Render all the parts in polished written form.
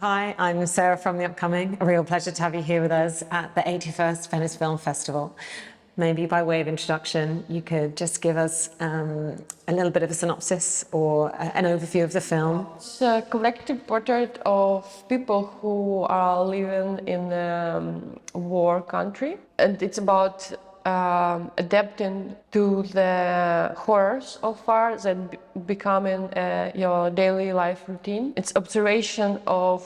Hi, I'm Sarah from The Upcoming. A real pleasure to have you here with us at the 81st Venice Film Festival. Maybe by way of introduction, you could just give us a little bit of a synopsis or an overview of the film. It's a collective portrait of people who are living in a war country, and it's about adapting to the horrors of war that becoming your daily life routine. It's observation of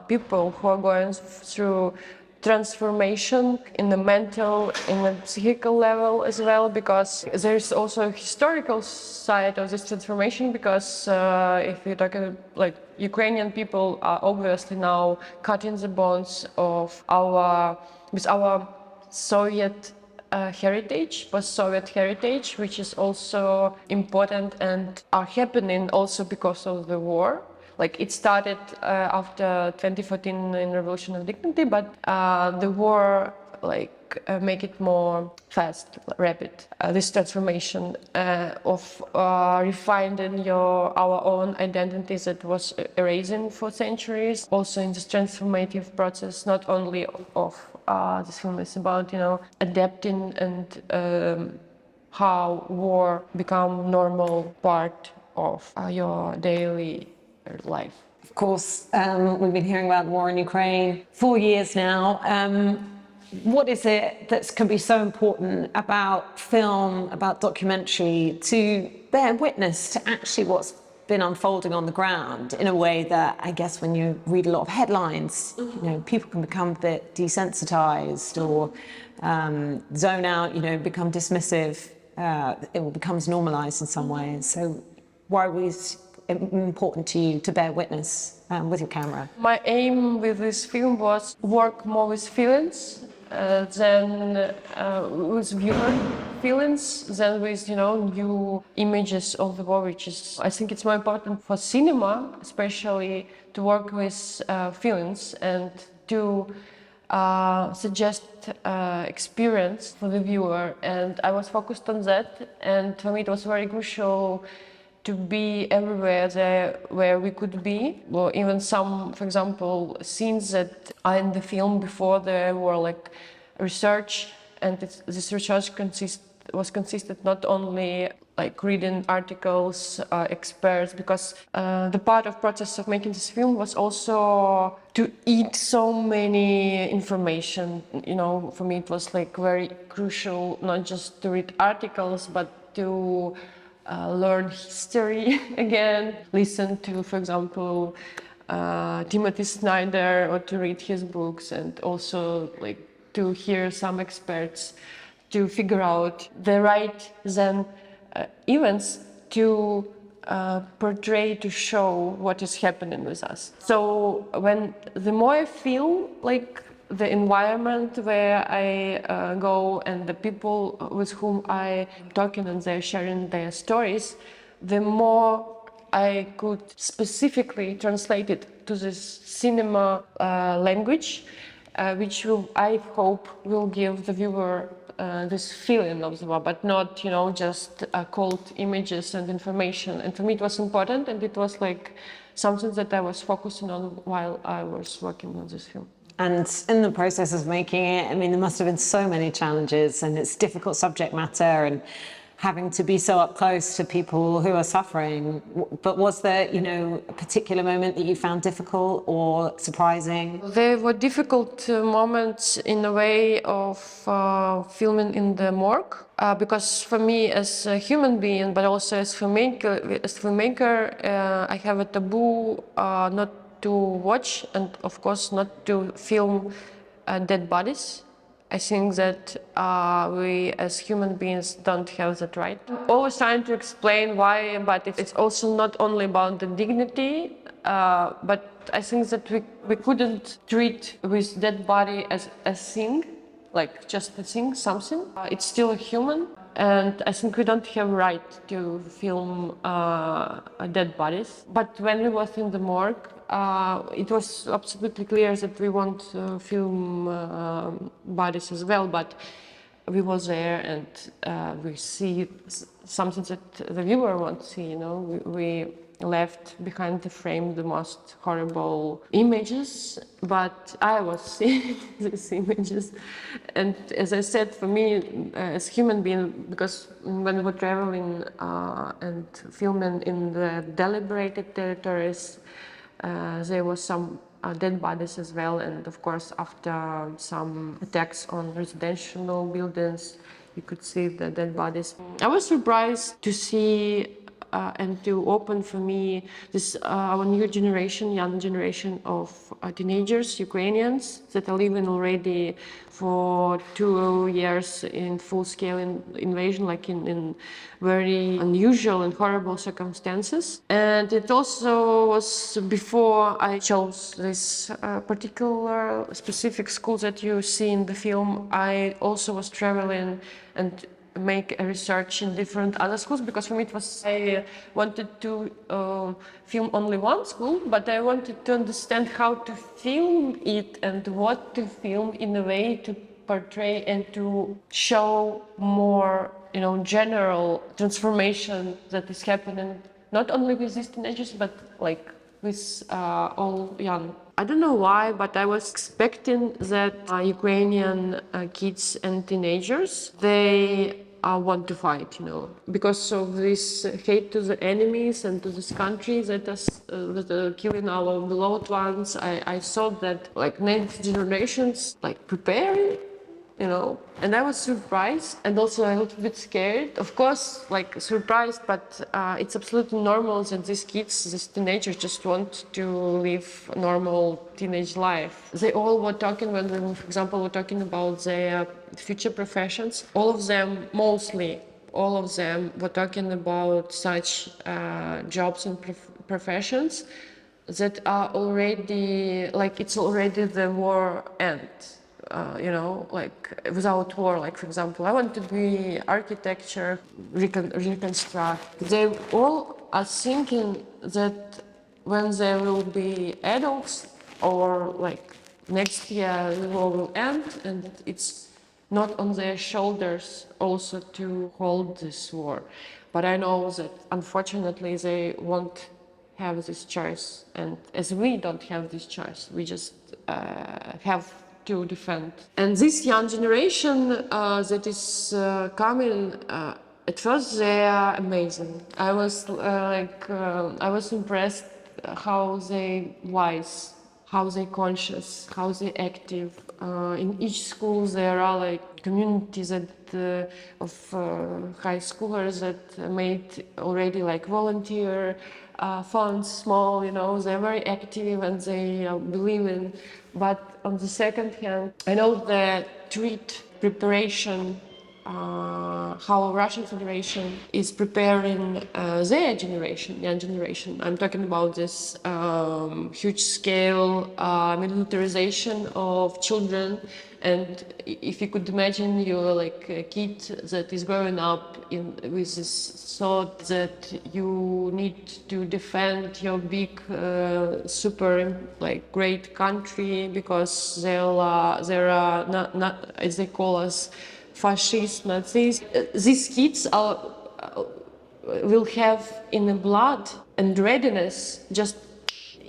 people who are going through transformation in the mental, in the psychical level as well, because there's also a historical side of this transformation, because if you're talking like Ukrainian people are obviously now cutting the bonds of our Soviet heritage, post-Soviet heritage, which is also important and are happening also because of the war. Like it started after 2014 in Revolution of Dignity, but the war make it more fast, rapid. This transformation of refining our own identities that was erasing for centuries. Also in this transformative process, not only of this film is about adapting and how war become normal part of your daily life. Of course, we've been hearing about the war in Ukraine 4 years now. What is it that can be so important about film, about documentary, to bear witness to actually what's been unfolding on the ground in a way that I guess when you read a lot of headlines, people can become a bit desensitized or zone out, become dismissive. It becomes normalized in some ways. So why was it important to you to bear witness with your camera? My aim with this film was work more with feelings than with viewer feelings than with new images of the war, which is, I think it's more important for cinema especially to work with feelings and to suggest experience for the viewer, and I was focused on that, and for me it was very crucial to be everywhere there where we could be. Or even some, for example, scenes that are in the film before there were like research, and this research consisted not only like reading articles, experts, because the part of process of making this film was also to eat so many information. For me it was like very crucial not just to read articles, but to learn history again, listen to, for example, Timothy Snyder, or to read his books, and also like to hear some experts to figure out the right then events to portray, to show what is happening with us. So the more I feel like the environment where I go and the people with whom I'm talking and they're sharing their stories, the more I could specifically translate it to this cinema language, which I hope will give the viewer this feeling of the war, but not just cold images and information. And for me it was important, and it was like something that I was focusing on while I was working on this film. And in the process of making it, I mean, there must have been so many challenges, and it's difficult subject matter, and having to be so up close to people who are suffering. But was there, a particular moment that you found difficult or surprising? There were difficult moments in a way of filming in the morgue, because for me as a human being, but also as filmmaker, I have a taboo not to watch, and of course not to film dead bodies. I think that we as human beings don't have that right. Always trying to explain why, but it's also not only about the dignity, but I think that we couldn't treat with dead body as a thing, like just a thing, something. It's still a human, and I think we don't have right to film dead bodies. But when we was in the morgue, it was absolutely clear that we want to film bodies as well, but we was there, and we see something that the viewer wants to see. We left behind the frame the most horrible images, but I was seeing these images. And as I said, for me, as human being, because when we were traveling and filming in the deliberated territories, there was some dead bodies as well, and of course after some attacks on residential buildings you could see the dead bodies. I was surprised to see and to open for me this our new generation, young generation of teenagers, Ukrainians that are living already for 2 years in full-scale invasion, like in very unusual and horrible circumstances. And it also was before I chose this particular specific school that you see in the film. I also was traveling and make a research in different other schools, because for me it was, I wanted to film only one school, but I wanted to understand how to film it and what to film in a way to portray and to show more, you know, general transformation that is happening not only with these teenagers but like with all young. I don't know why, but I was expecting that Ukrainian kids and teenagers, they want to fight, you know, because of this hate to the enemies and to this country that are killing our beloved ones. I saw that like next generations like preparing, you know, and I was surprised and also a little bit scared. Of course, like surprised, but it's absolutely normal that these kids, these teenagers just want to live a normal teenage life. They all were talking, when we, for example, were talking about their future professions. All of them, mostly, all of them were talking about such jobs and professions that are already, like it's already the war end. You know, like without war, like for example, I want to be architecture, reconstruct. They all are thinking that when they will be adults or like next year the war will end, and it's not on their shoulders also to hold this war. But I know that unfortunately they won't have this choice, and as we don't have this choice, we just have to defend. And this young generation that is coming, at first they are amazing. I was I was impressed how they wise, how they conscious, how they active. In each school there are like communities that of high schoolers that made already like volunteer funds small, you know, they're very active and they believe in. But on the second hand, I know that treat preparation, how Russian Federation is preparing their generation, young generation. I'm talking about this huge scale militarization of children. And if you could imagine you're like a kid that is growing up with this thought that you need to defend your big, super like great country because there are not as they call us, fascists, Nazis. These kids will have in the blood and readiness just.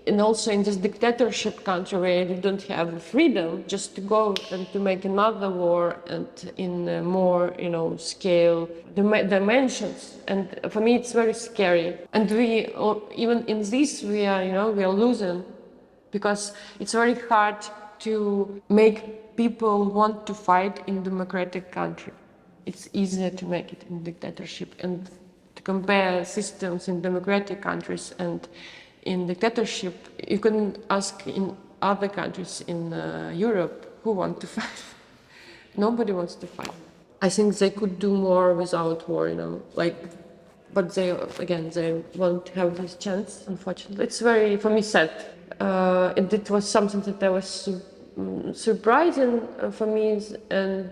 And also in this dictatorship country where you don't have freedom, just to go and to make another war and in a more, you know, scale, dimensions. And for me, it's very scary. And we, even in this, we are, you know, we are losing, because it's very hard to make people want to fight in democratic country. It's easier to make it in dictatorship, and to compare systems in democratic countries and in dictatorship, you can ask in other countries in Europe who want to fight. Nobody wants to fight. I think they could do more without war, you know, like, but they, again, they won't have this chance, unfortunately. It's very, for me, sad. And it was something that I was surprising for me, and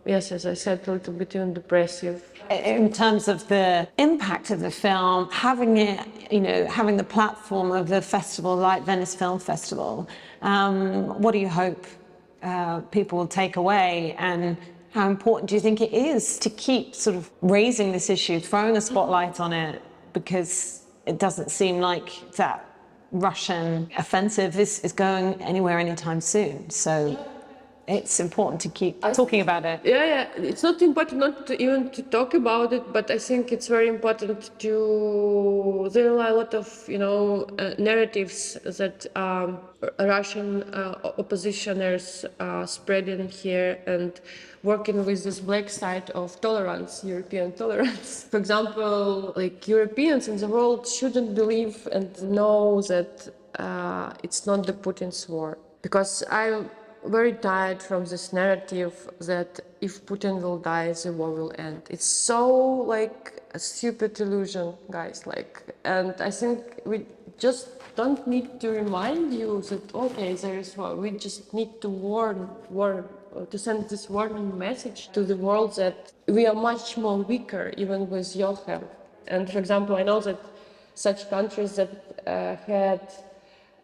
yes, as I said, a little bit even depressive. In terms of the impact of the film, having it, you know, having the platform of the festival like Venice Film Festival, what do you hope people will take away, and how important do you think it is to keep sort of raising this issue, throwing a spotlight on it? Because it doesn't seem like that Russian offensive is going anywhere anytime soon. So it's important to keep talking about it. Yeah, it's not important not to even to talk about it, but I think it's very important to. There are a lot of narratives that Russian oppositioners are spreading here and working with this black side of tolerance, European tolerance. For example, like Europeans in the world shouldn't believe and know that it's not the Putin's war, because I'm very tired from this narrative that if Putin will die, the war will end. It's so like a stupid illusion, guys. And I think we just don't need to remind you that okay, there is war. We just need to to send this warning message to the world that we are much more weaker, even with your help. And for example, I know that such countries that had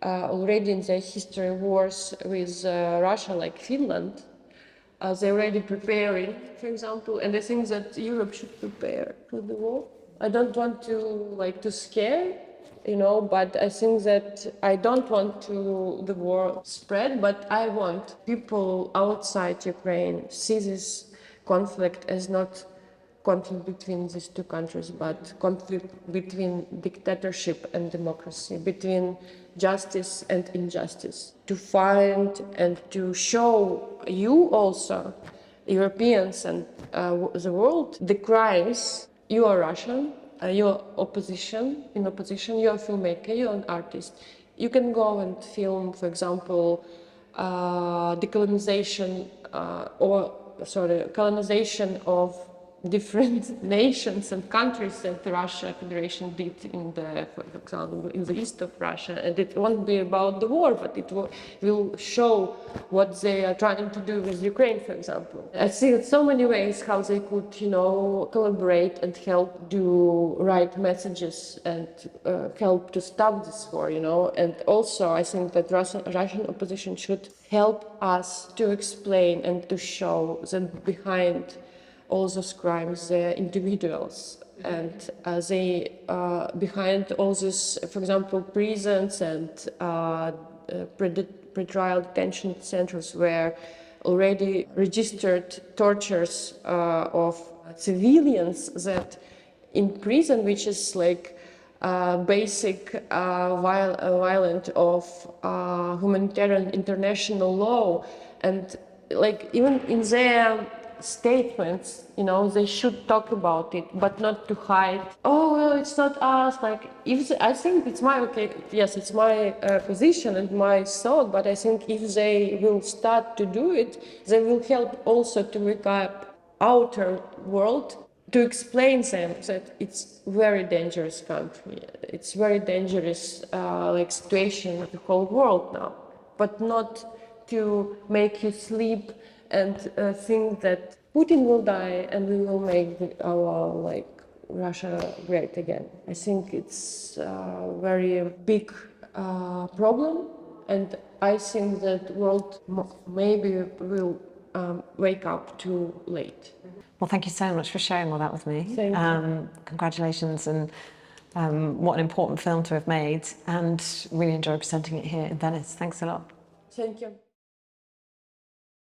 already in their history wars with Russia, like Finland, they're already preparing, for example, and I think that Europe should prepare for the war. I don't want to scare, but I think that I don't want the war spread, but I want people outside Ukraine see this conflict as not conflict between these two countries, but conflict between dictatorship and democracy, between justice and injustice, to find and to show you also, Europeans and the world, the crimes. You are Russian, you're in opposition, you're a filmmaker, you're an artist. You can go and film, for example, colonization of different nations and countries that the Russia Federation did for example, in the east of Russia, and it won't be about the war, but it will show what they are trying to do with Ukraine, for example. I see so many ways how they could, collaborate and help do right messages and help to stop this war, And also, I think that Russian opposition should help us to explain and to show that behind all those crimes, they're individuals, and they behind all this, for example, prisons and pre-trial detention centers where already registered tortures of civilians that in prison, which is like basic violent of humanitarian international law, and like even in their statements, they should talk about it, but not to hide. Oh, well, it's not us. Like, I think it's my it's my position and my thought. But I think if they will start to do it, they will help also to wake up outer world to explain them that it's very dangerous country. It's very dangerous situation of the whole world now, but not to make you sleep and think that Putin will die and we will make our Russia great again. I think it's a very big problem, and I think that world maybe will wake up too late. Well, thank you so much for sharing all that with me. Thank you. Congratulations, and what an important film to have made, and really enjoyed presenting it here in Venice. Thanks a lot. Thank you.